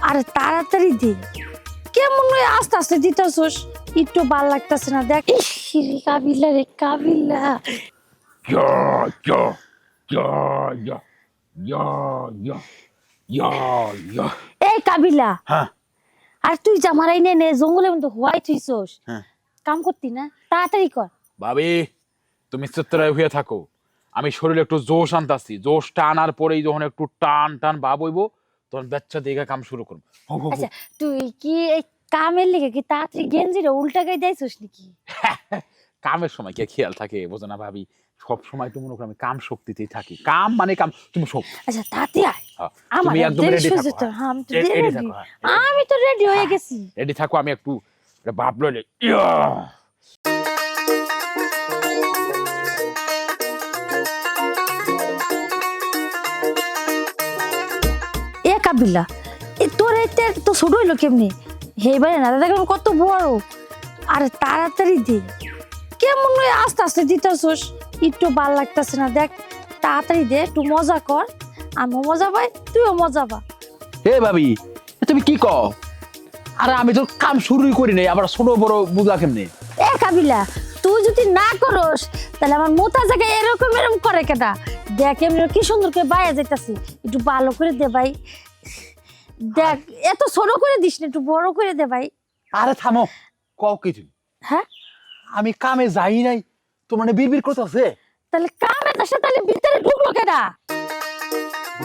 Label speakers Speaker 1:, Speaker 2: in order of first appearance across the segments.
Speaker 1: আরে তাড়াতাড়ি দে, কেমন আস্তে আস্তে দিতেছস, একটু ভাল লাগতেছে না। দেখ ইস রে কাবিলা রে কাবিলা।
Speaker 2: Ja, ja, ja, ja, ja, ja, ja, ja.
Speaker 1: এই কাবিলা,
Speaker 2: হ্যাঁ
Speaker 1: আর তুই জামারাই নে জঙ্গলের মধ্যে হোয়াইট হইছস,
Speaker 2: হ্যাঁ
Speaker 1: কাম করতি না, তাড়াতাড়ি কর।
Speaker 2: ভাবি তুমি চিত্রায় হয়ে থাকো, আমি শরীরে একটু জোশ আনতাছি, জোশটা আনার পরেই যখন একটু টান টান ভাব হইব তখন বাচ্চা দেখে কাম শুরু করবো। হো, হো, হো।
Speaker 1: আচ্ছা তুই কি এই কামের লেগে কি তাড়াতাড়ি গেঞ্জিটা উল্টা গায়ে দিয়েছস নাকি?
Speaker 2: কামের সময় কে খেয়াল থাকে বোঝো না ভাবি, সব সময় তো মনে করো আমি কাম শক্তিতেই থাকি, কাম মানে কাম, তুমি শোক।
Speaker 1: আচ্ছা তাড়াতাড়ি আয়, আমার
Speaker 2: তুমি একদম
Speaker 1: দেরি
Speaker 2: রেডি
Speaker 1: হয়ে
Speaker 2: থাকো,
Speaker 1: যেত। হ্যাঁ আমি তো
Speaker 2: রেডি
Speaker 1: রেডি,
Speaker 2: থাকো, হ্যাঁ,
Speaker 1: আমি তো রেডি হয়ে গেছি।
Speaker 2: রেডি থাকো, আমি একটু ভাব লইলে
Speaker 1: এ কাবিলা, তোর এটা তো ছোট হইলো কেমনি? হেবারে না দাদা কত বড়। আরে তাড়াতাড়ি দে, কেমন আস্তে আস্তে দিতেছস, একটু ভাল লাগতেছে না। দেখ তাড়াতাড়ি দে, একটু মজা কর, আমিও মজা পাই তুইও মজা পা।
Speaker 2: হে ভাবি তুমি কি কও? আরে আমি তো কাম শুরুই করি নাই, আবার ছোট বড় বুঝলা কেমনে?
Speaker 1: এ কাবিলা, তুই যদি না করস তাহলে আমার মোতা জায়গায় এরকম এরকম করে কেটা। দেখ এমনি কি সুন্দর করে বাইরে যাইতাছি, একটু ভালো করে দে ভাই। দেখ এত ছোট করে দিস না, একটু বড় করে দে ভাই।
Speaker 2: আরে থামো, কও কি তুমি?
Speaker 1: হ্যাঁ
Speaker 2: আমি কামে যাই নাই তো মানে বিড়বিড় করতেছে।
Speaker 1: তাহলে কামে আসে, তাহলে ভিতরে ঢুকলো কেটা?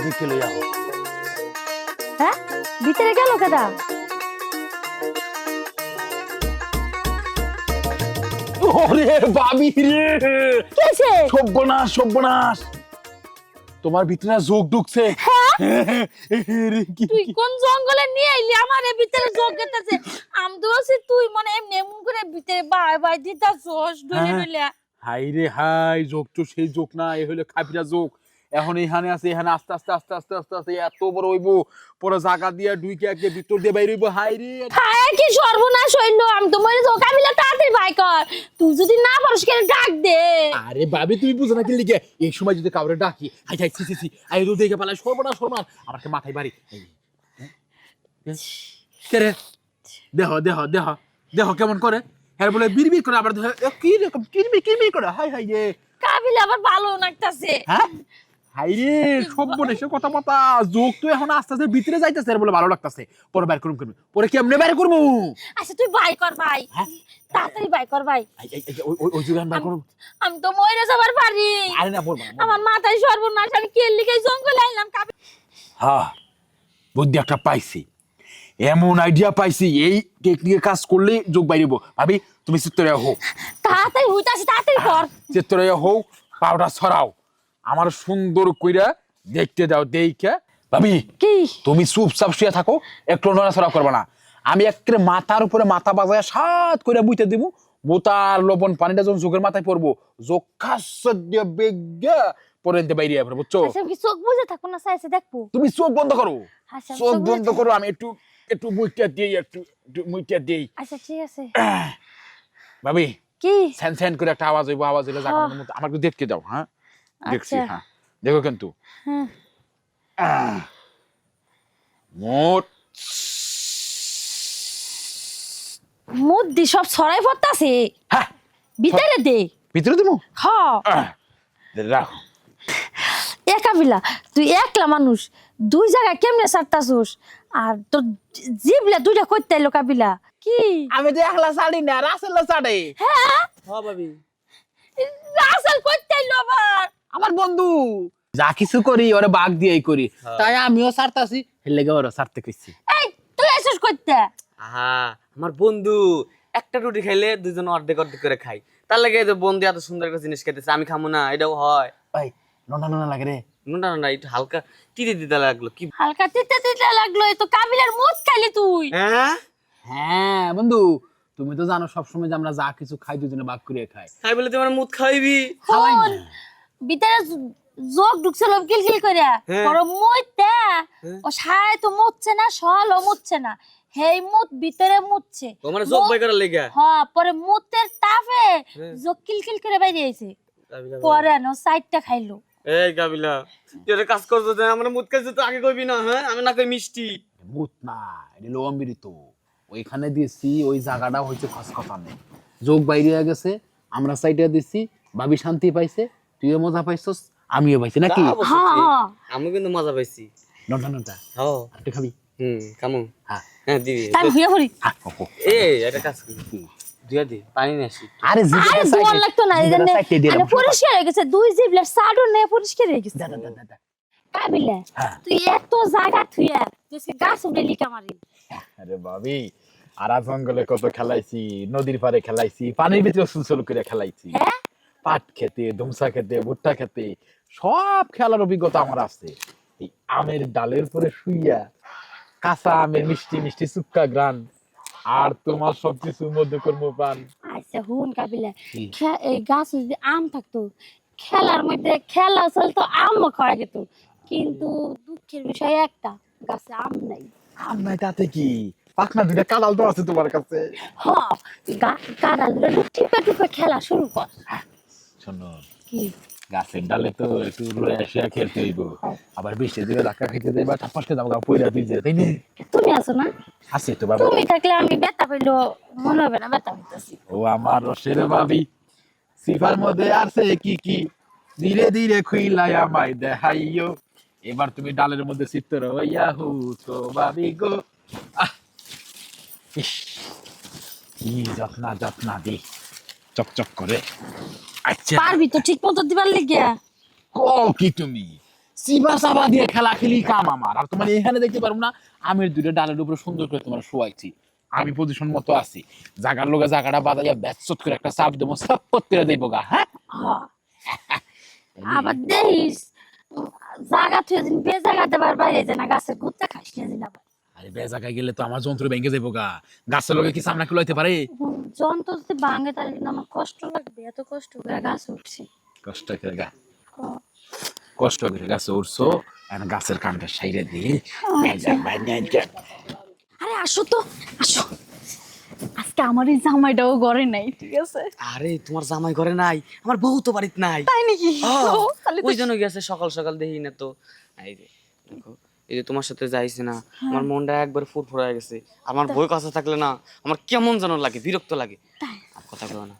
Speaker 2: দিকে লইয়া হো।
Speaker 1: হ্যাঁ ভিতরে গেল কেটা?
Speaker 2: ওরে ভাবি রে,
Speaker 1: কেছে
Speaker 2: সর্বনাশ সর্বনাশ, তোমার ভিতরে যোগ ঢুকছে। রে, কি
Speaker 1: তুই
Speaker 2: কি?
Speaker 1: কোন জঙ্গলে নিয়ে আইলি আমার এর ভিতরে যোগ গেতেছে? আমি তো বলছি তুই মানে এমনি এমন করে ভিতরে বাই বাই দিতাছস ডলে
Speaker 2: হ্যাঁ।
Speaker 1: ডলে।
Speaker 2: হাই রে হাই, যোগ তো সেই যোগ না, এ হলো খাবিরা যোগ। এখন এইখানে আছে, এখানে আস্তে আস্তে আস্তে আস্তে আস্তে আস্তে এত বড় হইব, পরে জায়গা দিয়া ডুইকে একে ভিতর দিয়ে বাইরে হইব। হাই রে,
Speaker 1: হ্যাঁ কি সর্বনাশ হইলো, আমি তো মরে যাবো। কাবিলা তাড়াতাড়ি বাই কর, তুই যদি না পারিস কেন ডাক দে।
Speaker 2: আরে ভাবি তুমি বুঝো না কি লিখে, এই সময় যদি কাউরে ডাকি হাই হাই সি সি সি আই রোদ দেখে পালাই, সর্বনাশ সর্বনাশ, আমাকে মাথায় বাড়ি। কে রে? দেহ দেহ দেহ দেহ কেমন করে, হ্যাঁ বলে বিড়বিড় করে, আবার দেহ কি রকম কিরমির কিরমির করে। হাই হাই রে,
Speaker 1: কাবিলা আবার ভালো লাগতাছে।
Speaker 2: হ্যাঁ হাই রে, সব বলে সে কথা মতা যোগ তো এখন আস্তে আস্তে ভিতরে যাইতেছে, আর বলে ভালো লাগতাছে। পরে বাইর করুম করবো, পরে কেমনে বাইর করবো?
Speaker 1: আচ্ছা তুই বাই কর ভাই,
Speaker 2: হ্যাঁ?
Speaker 1: তাড়াতাড়ি বাই কর ভাই।
Speaker 2: ওই যুগে বাইর করবো।
Speaker 1: আমি তো মরে যাবার পারি,
Speaker 2: আরে না বলবো না।
Speaker 1: আমার মাথায় সর্বনাশ, আমি কে লিখে জঙ্গলে আইলাম।
Speaker 2: হ্যাঁ বুদ্ধি একটা পাইছি, এমন আইডিয়া পাইছি, এই টেকনিকে কাজ করলে যোগ বাইরিব। ভাবি তুমি চিত্তরে হোক,
Speaker 1: তাড়াতাড়ি হইতাছি, তাড়াতাড়ি কর।
Speaker 2: চিত্তরে হোক, পাউডার ছড়াও, আমার সুন্দর কইরা দেখতে দাও। দেখে ভাবি
Speaker 1: কি
Speaker 2: তুমি চুপচাপ শুয়ে থাকো, একটু নড়াচড়া করবে না। আমি একেবারে মাথার উপরে মাথা বাজায় সাত করে বুঝতে দিব, বোতার লবণ পানিটা যখন চোখের মাথায় পড়বো, চোখ খাস দিয়ে বেগে পরে নিতে বাইরে যাবে, বুঝছো?
Speaker 1: আচ্ছা আমি কি চোখ বুঝে থাকবো না চাইছে দেখবো?
Speaker 2: তুমি চোখ বন্ধ করো,
Speaker 1: আচ্ছা আমি
Speaker 2: চোখ
Speaker 1: বুজে
Speaker 2: বন্ধ করো, আমি একটু একটু মুইটা দিই, একটু একটু মুইটা দিই।
Speaker 1: আচ্ছা ঠিক আছে।
Speaker 2: ভাবি
Speaker 1: কি
Speaker 2: স্যান স্যান করে একটা আওয়াজ হইব, আওয়াজ হইলে
Speaker 1: হ্যাঁ।
Speaker 2: জাগানোর মতো আমাকে দেখতে দাও। হ্যাঁ দেখছি,
Speaker 1: আচ্ছা।
Speaker 2: হ্যাঁ দেখো কিন্তু
Speaker 1: হ্যাঁ
Speaker 2: মোট
Speaker 1: মুদ্দি সব ছড়াই পড়তাছে,
Speaker 2: হ্যাঁ
Speaker 1: ভিতরে দে।
Speaker 2: ভিতরে দেবো,
Speaker 1: হ
Speaker 2: রাখো।
Speaker 1: এ কাবিলা, তুই একলা মানুষ, দুই জায়গায় কেমনে ছাড়তাছস? আর তোর জিবলা দুইটা কইতে আইলো কাবিলা। কি
Speaker 2: আমি তো একলা ছাড়ি না, রাসেল ছাড়ে।
Speaker 1: হ্যাঁ
Speaker 2: হ্যাঁ ভাবি,
Speaker 1: রাসেল কইতে আইলো আবার।
Speaker 2: আমার বন্ধু যা কিছু করি ওরে বাগ দিয়েই করি, তাই আমিও ছাড়তাছি, হেলে গে ওরা ছাড়তে কইছি।
Speaker 1: এই তুই এসেস কইতে?
Speaker 3: আহা আমার বন্ধু একটা রুটি খাইলে দুজন অর্ধেক অর্ধেক করে খাই, তার লাগে এই যে বন্ধু এত সুন্দর একটা জিনিস খাইতেছে, আমি খামো না? এটাও হয়?
Speaker 2: ভাই নোনা নোনা লাগে রে।
Speaker 3: না না না, একটু হালকা তিতে দিতে লাগলো কি।
Speaker 1: হালকা তিতে তিতে লাগলো, এই তো কাবিলার মুখ খাইলি তুই।
Speaker 3: হ্যাঁ
Speaker 2: হ্যাঁ বন্ধু, তুমি তো জানো সবসময় যে আমরা যা কিছু খাই দুজনে ভাগ করে খাই।
Speaker 3: খাই বলে তোমার মুখ খাইবি?
Speaker 2: খাওয়াই না।
Speaker 1: শোন, ভিতরে যোগ ঢুকছিল কিলকিল করে,
Speaker 3: হ্যাঁ।
Speaker 1: বড় মুইতে
Speaker 3: হ্যাঁ।
Speaker 1: ও সায় তো মুচ্ছে না, সলও মুচ্ছে না, হেই মুত ভিতরে মুচ্ছে।
Speaker 3: ও মানে চোখ বাই করার লেগা?
Speaker 1: হ্যাঁ পরে মুতের তাপে
Speaker 3: হ্যাঁ।
Speaker 1: যোগ কিলকিল করে বাইরে আইছে,
Speaker 3: কাবিলা ভাই।
Speaker 1: পরে নো সাইডটা খাইলো।
Speaker 3: এই কাবিলা তুই একটা কাজ করছো যে আমার মুখ খাইছে তো আগে কইবি না? হ্যাঁ আমি না কই মিষ্টি।
Speaker 2: ভূত না, এটা হলো অমৃত। ওইখানে দিয়েছি, ওই জায়গাটা হচ্ছে খসখসানে, যোগ বাইরে হয়ে গেছে, আমরা সাইডে দিছি, ভাবি শান্তি পাইছে, তুইও মজা পাইছস, আমিও পাইছি নাকি?
Speaker 3: তা অবশ্য
Speaker 1: হ্যাঁ,
Speaker 3: ঠিক।
Speaker 1: হ্যাঁ।
Speaker 3: আমি কিন্তু মজা পাইছি।
Speaker 2: নটা নটা
Speaker 3: হ্যাঁ
Speaker 2: আপনি খাবি?
Speaker 3: কামু।
Speaker 2: হ্যাঁ
Speaker 3: হ্যাঁ দিবি।
Speaker 1: তাই হইয়া পড়ি।
Speaker 2: হ্যাঁ, হো।
Speaker 3: এই একটা কাজ করি, দুয়া দি পানি নিয়ে আসি।
Speaker 2: আরে
Speaker 1: আরে
Speaker 2: জিভেটা
Speaker 1: দোয়ার
Speaker 2: সাইডে,
Speaker 1: লাগতো না,
Speaker 2: জিভেটা
Speaker 1: এখানে
Speaker 2: সাইডে দিয়ে
Speaker 1: মানে
Speaker 2: দাও।
Speaker 1: পরিষ্কার হয়ে গেছে, দুই জিবলার সাডও নে পরিষ্কার হয়ে গেছে।
Speaker 2: দা, দা, দা, দা, দা।
Speaker 1: কাবিলা
Speaker 2: হ্যাঁ।
Speaker 1: তুই এত জায়গা থুইয়া তুই সে গাছ উঠে লিখা মারি।
Speaker 2: আরে ভাবি, আরা জঙ্গলে কত খেলাইছি, নদীর পাড়ে খেলাইছি, পানির ভিতরে সুলসুল করে খেলাইছি,
Speaker 1: হ্যাঁ
Speaker 2: পাট খেতে, ধুমসা খেতে, ভুট্টা খেতে, সব খেলার অভিজ্ঞতা আমার আছে। এই আমের ডালের পরে শুইয়া কাঁচা আমের মিষ্টি মিষ্টি সুক্কা গ্রান, আর তোমার সবকিছু মধ্যকর্ম পান।
Speaker 1: আচ্ছা হুন কাবিলা,
Speaker 2: কি?
Speaker 1: এই গাছ যদি আম থাকতো, খেলার মধ্যে খেলা চলতো, আমও খাওয়া যেত, কিন্তু দুঃখের বিষয় একটা, গাছে আম নাই।
Speaker 2: আম নাই তাতে কি, পাখনা দুইটা কালাল তো আছে তোমার কাছে।
Speaker 1: হ কাদা টিপে টিপে খেলা শুরু কর।
Speaker 2: শোনো,
Speaker 1: কি
Speaker 2: গাছের ডালে তো একটু রয়ে আসিয়া খেলতে হইব, আবার বৃষ্টি দিলে ধাক্কা খেতে দেবা, ঠাপাসকে দাম পয়লা দিতে, তাই না?
Speaker 1: তুমি আছো না,
Speaker 2: আছে তো বাবা।
Speaker 1: তুমি থাকলে আমি ব্যথা পাইলো মনে হবে না ব্যথা পাইতেছি।
Speaker 2: ও আমার রসের ভাবি, সিফার মধ্যে আছে কি কি, ধীরে ধীরে খুইলাই আমায় দেখাইও, এবার তুমি ডালের মধ্যে চিত্র ইয়াহু তো ভাবি গো। আহ, ইস, কি যত্না যত্না দি, চকচক করে। আচ্ছা
Speaker 1: পারবি তো ঠিক মতো দিবার লেগে।
Speaker 2: কও কি তুমি, সিবা সাবা দিয়ে খেলা খেলি কাম আমার, আর তোমার এখানে দেখতে পারবো না, আমের দুটো ডালের উপরে সুন্দর করে তোমার শোয়াইছি, আমি পজিশন মতো আছি, জাগার লোকে জাগাটা বাজাইয়া ব্যাচত করে একটা চাপ দেবো, সাপত করে দেবো গা। হ্যাঁ
Speaker 1: আবার দেখিস জাগা তুই দিন বে জাগা দেবার বাইরে যে না গাছের গুত্তা খাইস না দিন আবার।
Speaker 2: আরে বেজাগায় গেলে তো আমার যন্ত্র ভেঙে যাবো গা, গাছের লোকে কি সামনা কুলাইতে পারে?
Speaker 1: যন্ত্র যদি ভাঙে তাহলে কিন্তু আমার কষ্ট লাগবে, এত কষ্ট করে গাছ উঠছি।
Speaker 2: কষ্ট করে গা, কষ্ট করে গাছে উঠছো, এখন গাছের কামটা সাইরে দিয়ে
Speaker 1: আরে আসো তো আসো, আজকে আমার এই জামাইটাও ঘরে নাই, ঠিক আছে?
Speaker 3: আরে তোমার জামাই ঘরে নাই, আমার বউ তো বাড়িতে নাই।
Speaker 1: তাই নাকি?
Speaker 3: হ্যাঁ,
Speaker 1: ও, তাহলে তো
Speaker 3: ওই জন্য গেছে সকাল সকাল দেখি না তো। এই যে দেখো, এই যে তোমার সাথে যাইছে না, আমার মনটা একবার ফুরফুর হয়ে গেছে। আমার বই কাছে থাকলে না আমার কেমন যেন লাগে, বিরক্ত লাগে। আর কথা বলো না,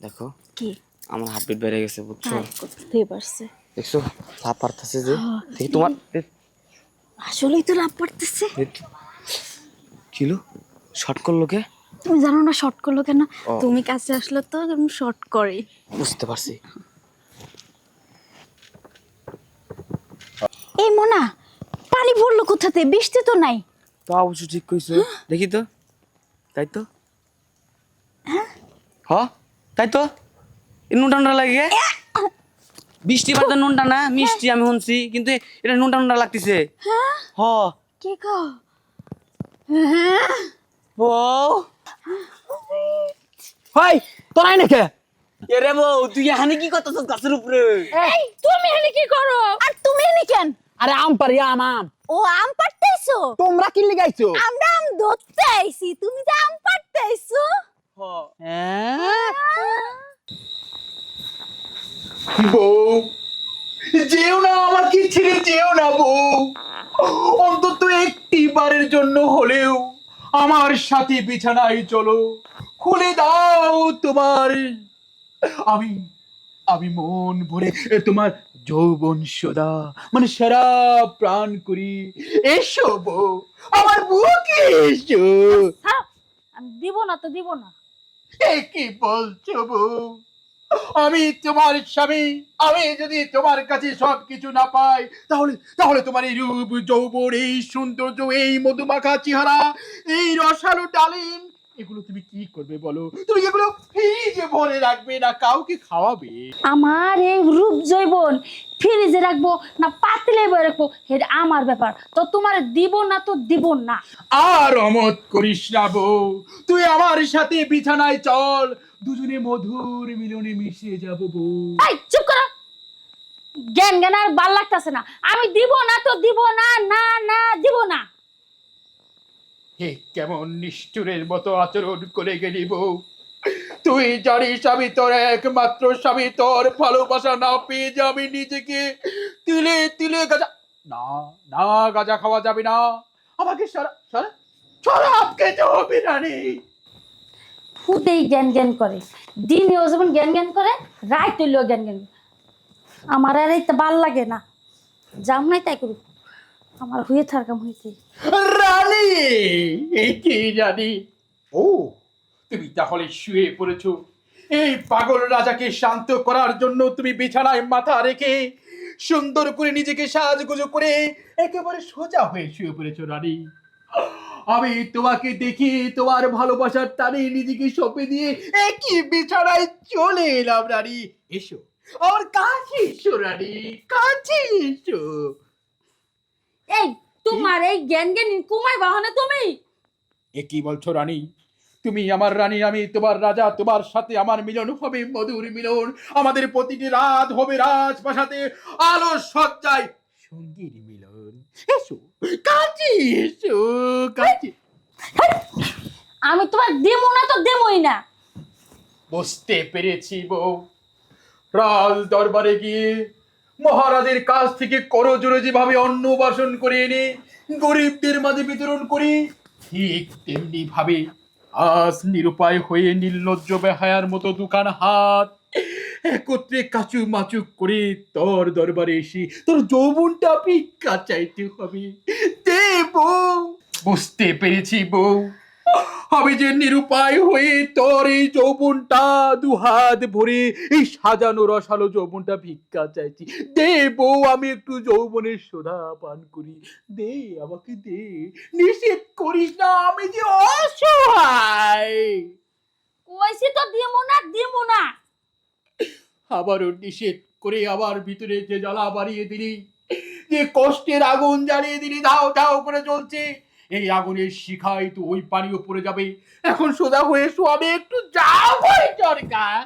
Speaker 3: দেখো
Speaker 1: কি
Speaker 3: আমার হার্টবিট বেড়ে গেছে, বুঝছো?
Speaker 1: করতে পারছে,
Speaker 3: দেখছো লাভ পারতেছে যে, দেখি তোমার
Speaker 1: আসলেই তো লাভ পড়তেছে।
Speaker 3: কিলো শর্ট করলো কে?
Speaker 1: তুমি জানো না শর্ট করলো কেন?
Speaker 3: ও।
Speaker 1: তুমি কাছে আসলে তো আমি শর্ট করি।
Speaker 3: বুঝতে পারছি।
Speaker 1: এই মোনা, পানি পড়লো কোথাতে? বৃষ্টি তো নাই।
Speaker 3: তা অবশ্য ঠিক কইছো, দেখি তো, তাই তো, হ্যাঁ তাই তো, নুনটা নুনটা লাগে। বৃষ্টি বাদে নুনটা না মিষ্টি, আমি শুনছি, কিন্তু এটা নুনটা নুনটা লাগতেছে। হ
Speaker 1: কে গো?
Speaker 3: বউ,
Speaker 2: হয় তোরাই নাকি?
Speaker 3: এরে বউ তুই এখানে কি করতেছিস গাছের উপরে?
Speaker 1: এই তুমি এখানে কি করো? আর তুমি এখানে কেন?
Speaker 2: আরে আম পারি, আম আম।
Speaker 1: ও আম পাড়তেছো?
Speaker 2: তোমরা কি লিগাইছো?
Speaker 1: আমরা আম ধরতে আইছি, তুমি যে আম পাড়তেছো?
Speaker 2: হ্যাঁ বউ, যেও না আমাকে ছেড়ে, যেও না বউ, অন্তত একটি বারের জন্য হলেও আমার সাথে বিছানায় চলো, খুলে দাও তোমার, আমি আমি মন ভরে তোমার যৌবন সদা মানে সারা প্রাণ করি, এসো বউ, আমার বুকে এসো।
Speaker 1: হ্যাঁ, আমি দিব না তো দিব না।
Speaker 2: এ কি বলছো বউ, আমি তোমার স্বামী, আমি যদি তোমার কাছে সবকিছু না পাই, তাহলে তাহলে তোমার এই রূপ যৌবন, এই সৌন্দর্য, এই মধুমাখা চেহারা, এই রসালো ডালিম, এগুলো তুমি কি করবে বলো? তুমি এগুলো ফ্রিজে ভরে রাখবে না কাউকে খাওয়াবে?
Speaker 1: আমার এই রূপ জৈবন ফ্রিজে রাখবো না পাতিলে বয়ে রাখবো, এটা আমার ব্যাপার, তো তোমার দিব না তো দিব না।
Speaker 2: আর অমত করিস না বউ, তুই আমার সাথে বিছানায় চল, দুজনে মধুর মিলনে মিশে যাবো বউ।
Speaker 1: এই চুপ করো, জ্ঞান জ্ঞান আর ভাল লাগতেছে না। আমি দিব না তো দিব না, না না দিব না।
Speaker 2: হে কেমন নিষ্ঠুরের মতো আচরণ করে গেলি বউ, তুই জানিস আমি তোর একমাত্র স্বামী, তোর ভালোবাসা না পেয়ে যে আমি নিজেকে তিলে তিলে গাজা, না না গাজা খাওয়া যাবে না, আমাকে শরাব খেতে হবে রানী।
Speaker 1: ফুটেই জ্ঞান জ্ঞান করে, দিনেও যেমন জ্ঞান জ্ঞান করে, রাত হইলেও জ্ঞান জ্ঞান করে। আমার আর এইটা ভাল লাগে না, যাম নাই তাই করুক, আমার হয়ে থাকাম হয়েছে।
Speaker 2: রানী, এই কি রানী? ও, তুমি তাহলে শুয়ে পড়েছো। এই পাগল রাজাকে শান্ত করার জন্য তুমি বিছানায় মাথা রেখে সুন্দর করে নিজেকে সাজগুজো করে একেবারে সোজা হয়ে শুয়ে পড়েছো রানী। আমি তোমাকে দেখি তোমার ভালোবাসার টানে নিজেকে সঁপে দিয়ে একই বিছানায় চলে এলাম রানী। এসো আমার কাছে, এসো রানী, কাছে এসো।
Speaker 1: এই তোমার এই জ্ঞান জ্ঞান কুমাই বাহনে তুমি।
Speaker 2: এ কি বলছো রানী? তুমি আমার রানী, আমি তোমার রাজা। তোমার সাথে আমার মিলন হবে মধুর মিলন। আমাদের প্রতিটি রাত হবে রাজপ্রাসাদে আলো সজ্জায় সঙ্গীর মিলন। এসো কাছে, এসো কাছে।
Speaker 1: আমি তোমার দেবো না তো দেবই না।
Speaker 2: বুঝতে পেরেছি বউ। রাজ দরবারে গিয়ে মহারাজের কাছ থেকে করজোড়ে যেভাবে অন্ন বাসন করে এনে গরিবদের মাঝে বিতরণ করি, ঠিক তেমনি ভাবে আজ নিরুপায় হয়ে নির্লজ্জ বেহায়ার মতো দোকান হাত একত্রে কাচু মাচুক করে তোর দরবারে এসে তোর যৌবনটা ভিক্ষা চাইতে হবে। দে বউ। বুঝতে পেরেছি বউ, আমি যে নিরুপায় হয়ে তোর এই যৌবনটা দুহাত ভরে এই সাজানো রসালো যৌবনটা ভিক্ষা চাইছি। দে বউ, আমি একটু যৌবনের সোধা পান করি। দে, আমাকে দে, নিষেধ করিস না, আমি যে অসহায়।
Speaker 1: কইছি তো দেবো না দেবো না।
Speaker 2: আবারও নিষেধ করে আবার ভিতরে যে জ্বালা বাড়িয়ে দিলি, যে কষ্টের আগুন জ্বালিয়ে দিলি, দাও দাও করে জ্বলছে। এই আগুনের শিখায় তো ওই পানিও পড়ে যাবে। এখন সোজা হয়ে এসো, আমি একটু যাবো দরকার।